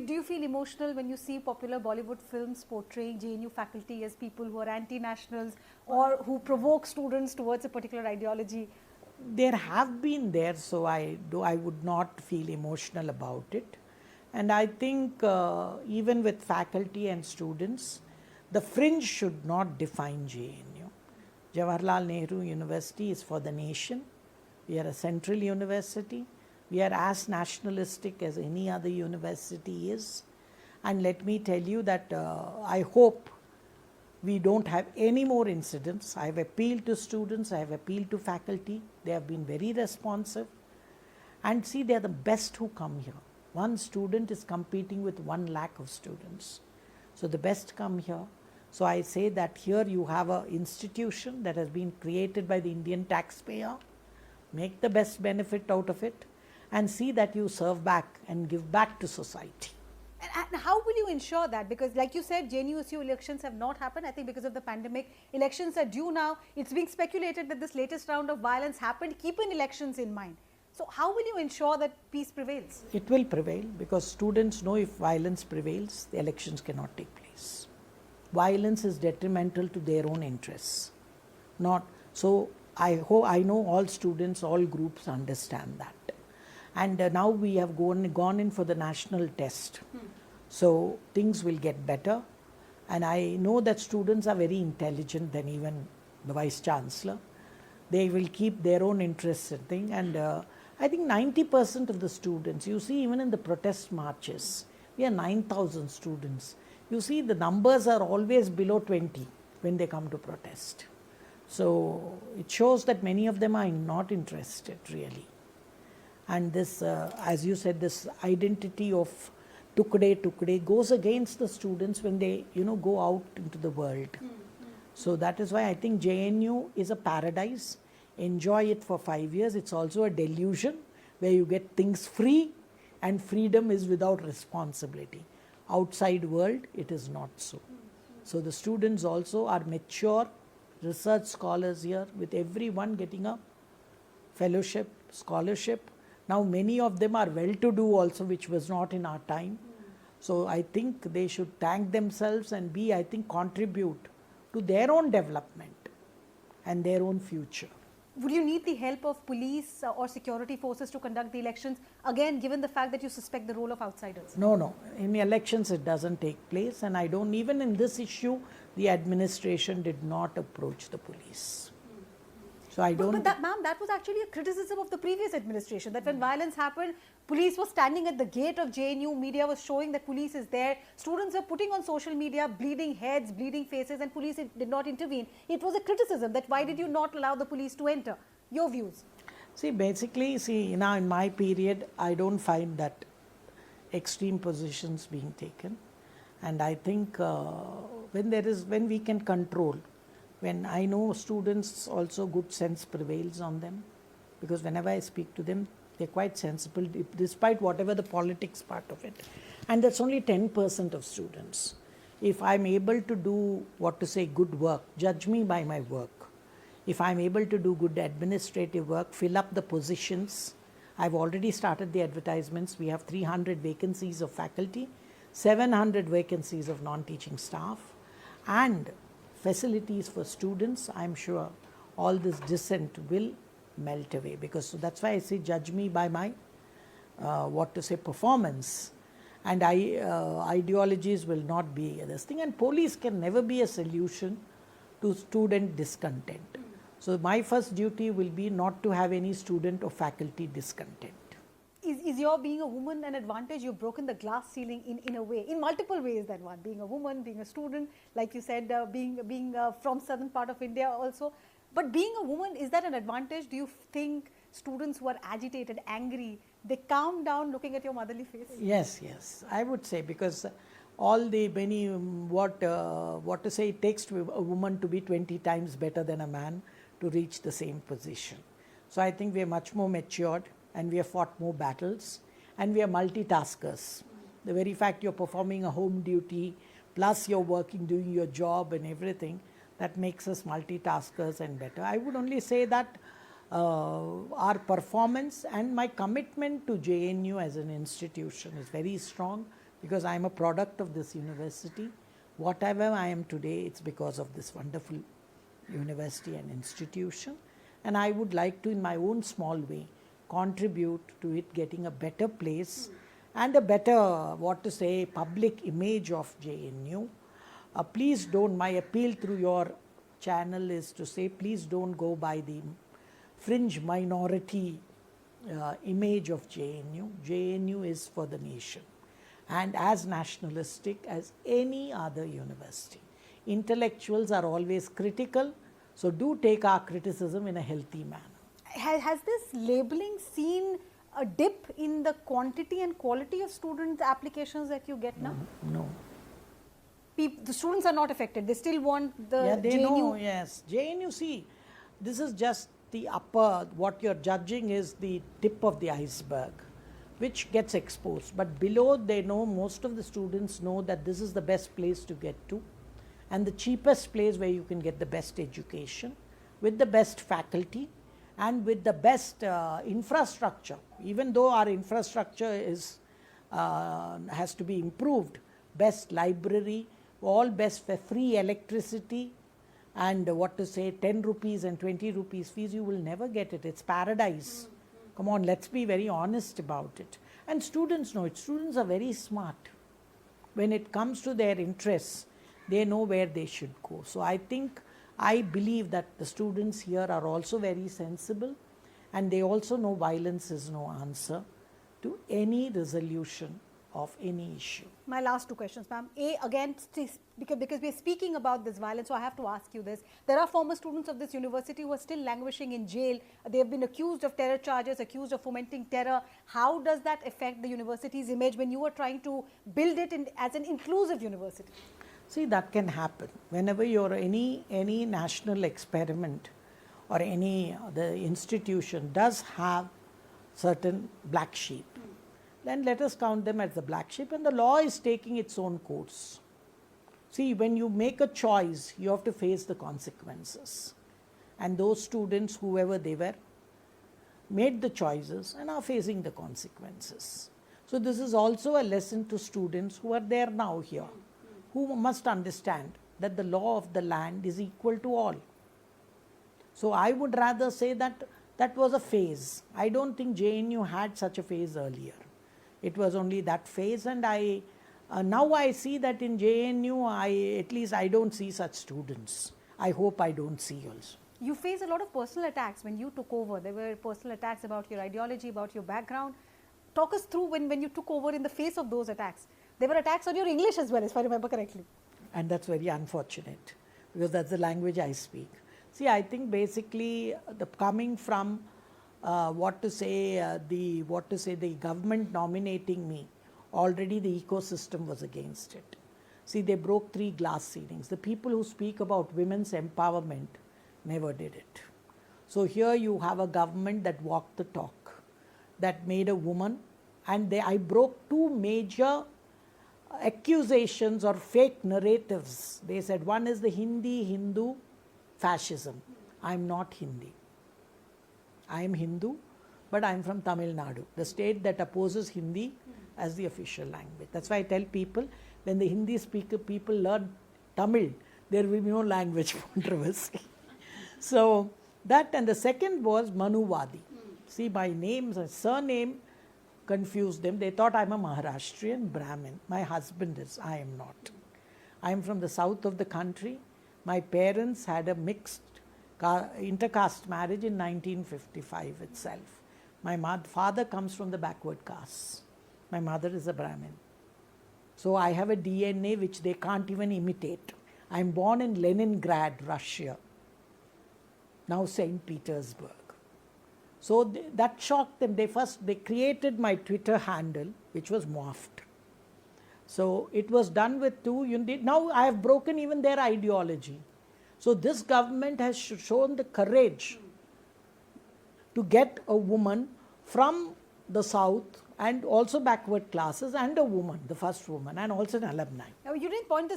do you feel emotional when you see popular Bollywood films portraying JNU faculty as people who are anti-nationals or who provoke students towards a particular ideology? There have been there, so I would not feel emotional about it. And I think even with faculty and students, the fringe should not define JNU. Jawaharlal Nehru University is for the nation. We are a central university. We are as nationalistic as any other university is. And let me tell you that I hope we don't have any more incidents. I have appealed to students, I have appealed to faculty. They have been very responsive. And see, they are the best who come here. One student is competing with 1 lakh of students. So the best come here. So I say that here you have an institution that has been created by the Indian taxpayer. Make the best benefit out of it and see that you serve back and give back to society. And how will you ensure that? Because like you said, JNUSU elections have not happened. I think because of the pandemic, elections are due now. It's being speculated that this latest round of violence happened keeping elections in mind. So how will you ensure that peace prevails? It will prevail because students know if violence prevails, the elections cannot take place. Violence is detrimental to their own interests. So I know all students, all groups understand that. And now we have gone in for the national test. So things will get better. And I know that students are very intelligent than even the Vice-Chancellor. They will keep their own interests in thing. And I think 90% of the students, you see even in the protest marches, we are 9,000 students. You see the numbers are always below 20 when they come to protest. So it shows that many of them are not interested really. And this, as you said, this identity of tukde goes against the students when they, go out into the world. So that is why I think JNU is a paradise. Enjoy it for 5 years. It's also a delusion where you get things free and freedom is without responsibility. Outside world, it is not so. So the students also are mature research scholars here with everyone getting a fellowship, scholarship. Now many of them are well-to-do also, which was not in our time. So I think they should thank themselves and contribute to their own development and their own future. Would you need the help of police or security forces to conduct the elections? Again, given the fact that you suspect the role of outsiders. No. In the elections it doesn't take place, and I don't, even in this issue, the administration did not approach the police. So I don't... But ma'am, that was actually a criticism of the previous administration, that when violence happened, police was standing at the gate of JNU, media was showing that police is there, students are putting on social media bleeding heads, bleeding faces, and police did not intervene. It was a criticism that why did you not allow the police to enter? Your views? Basically, now in my period, I don't find that extreme positions being taken. And I think when we can control, when I know students also, good sense prevails on them, because whenever I speak to them, they're quite sensible despite whatever the politics part of it. And that's only 10% of students. If I'm able to do, good work, judge me by my work. If I'm able to do good administrative work, fill up the positions. I've already started the advertisements. We have 300 vacancies of faculty, 700 vacancies of non-teaching staff, and facilities for students. I'm sure all this dissent will melt away, because that's why I say judge me by my performance, and ideologies will not be this thing, and police can never be a solution to student discontent. So my first duty will be not to have any student or faculty discontent. Is your being a woman an advantage? You've broken the glass ceiling in a way, in multiple ways than one. Being a woman, being a student, like you said, being from southern part of India also. But being a woman, is that an advantage? Do you think students who are agitated, angry, they calm down looking at your motherly face? Yes. I would say, because it takes a woman to be 20 times better than a man to reach the same position. So I think we are much more matured, and we have fought more battles, and we are multitaskers. The very fact you're performing a home duty, plus you're working, doing your job and everything, that makes us multitaskers and better. I would only say that our performance and my commitment to JNU as an institution is very strong. because I am a product of this university. Whatever I am today, it's because of this wonderful university and institution. And I would like to, in my own small way, contribute to it getting a better place and a better, public image of JNU. Please don't, my appeal through your channel is to say, please don't go by the fringe minority image of JNU. JNU is for the nation and as nationalistic as any other university. Intellectuals are always critical, so do take our criticism in a healthy manner. Has this labeling seen a dip in the quantity and quality of student applications that you get now? No. The students are not affected. They still want the Yeah, they JNU. know, yes. JNU, see, this is just the upper, what you're judging is the tip of the iceberg, which gets exposed. But below, they know, most of the students know that this is the best place to get to and the cheapest place where you can get the best education with the best faculty and with the best infrastructure. Even though our infrastructure is has to be improved, best library, all best for free electricity, and 10 rupees and 20 rupees fees, you will never get it. It's paradise. Come on, let's be very honest about it. And students know it. Students are very smart. When it comes to their interests, they know where they should go. So I believe that the students here are also very sensible, and they also know violence is no answer to any resolution of any issue. My last two questions, ma'am. Again, because we're speaking about this violence, so I have to ask you this. There are former students of this university who are still languishing in jail. They have been accused of terror charges, accused of fomenting terror. How does that affect the university's image when you are trying to build it as an inclusive university? See, that can happen. Whenever you're any national experiment or the institution does have certain black sheep, then let us count them as the black sheep, and the law is taking its own course. See, when you make a choice, you have to face the consequences. And those students, whoever they were, made the choices and are facing the consequences. So this is also a lesson to students who are there now here, who must understand that the law of the land is equal to all. So I would rather say that that was a phase. I don't think JNU had such a phase earlier. It was only that phase, and now I see that in JNU, at least I don't see such students. I hope I don't see also. You faced a lot of personal attacks when you took over. There were personal attacks about your ideology, about your background. Talk us through when you took over in the face of those attacks. There were attacks on your English as well, if I remember correctly. And that's very unfortunate, because that's the language I speak. See, I think basically coming from the government nominating me, already the ecosystem was against it. See, they broke 3 glass ceilings. The people who speak about women's empowerment never did it. So here you have a government that walked the talk, that made a woman, and I broke 2 major accusations or fake narratives. They said one is the Hindu fascism. I am not Hindi. I am Hindu, but I am from Tamil Nadu, the state that opposes Hindi as the official language. That's why I tell people, when the Hindi speaker people learn Tamil, there will be no language controversy. So that, and the second was Manuvadi. See, my name, surname confused them. They thought I'm a Maharashtrian Brahmin. My husband is, I am not. I am from the south of the country. My parents had a mixed intercaste marriage in 1955 itself. My father comes from the backward castes. My mother is a Brahmin. So I have a DNA which they can't even imitate. I am born in Leningrad, Russia, now St. Petersburg. So that shocked them. They created my Twitter handle, which was morphed. So it was done with 2 units. Now I have broken even their ideology. So this government has shown the courage to get a woman from the south and also backward classes, and a woman, the first woman, and also an alumni. Now, you didn't point this